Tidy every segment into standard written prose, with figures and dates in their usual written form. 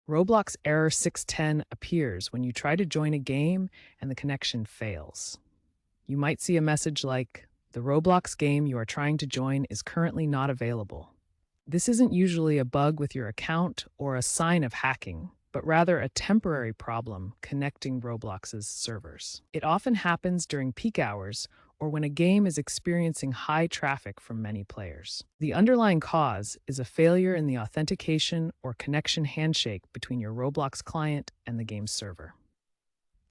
Roblox error 610 appears when you try to join a game and the connection fails. You might see a message like, "The Roblox game you are trying to join is currently not available." This isn't usually a bug with your account or a sign of hacking, but rather a temporary problem connecting Roblox's servers. It often happens during peak hours or when a game is experiencing high traffic from many players. The underlying cause is a failure in the authentication or connection handshake between your Roblox client and the game's server.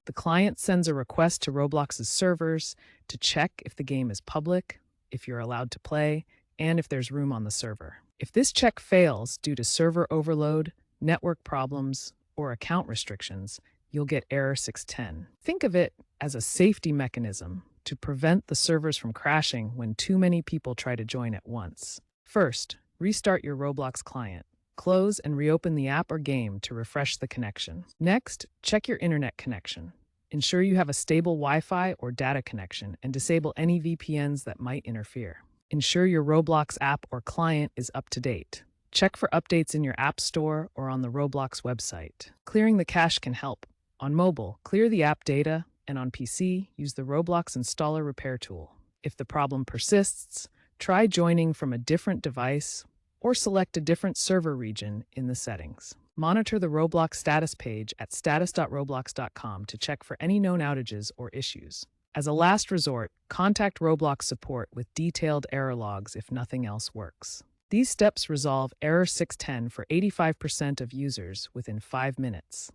The client sends a request to Roblox's servers to check if the game is public, if you're allowed to play, and if there's room on the server. If this check fails due to server overload, network problems, or account restrictions, you'll get error 610. Think of it as a safety mechanism to prevent the servers from crashing when too many people try to join at once. First, restart your Roblox client. Close and reopen the app or game to refresh the connection. Next, check your internet connection. Ensure you have a stable Wi-Fi or data connection and disable any VPNs that might interfere. Ensure your Roblox app or client is up to date. Check for updates in your app store or on the Roblox website. Clearing the cache can help. On mobile, clear the app data, and on PC, use the Roblox installer repair tool. If the problem persists, try joining from a different device or select a different server region in the settings. Monitor the Roblox status page at status.roblox.com to check for any known outages or issues. As a last resort, contact Roblox support with detailed error logs if nothing else works. These steps resolve error 610 for 85% of users within 5 minutes.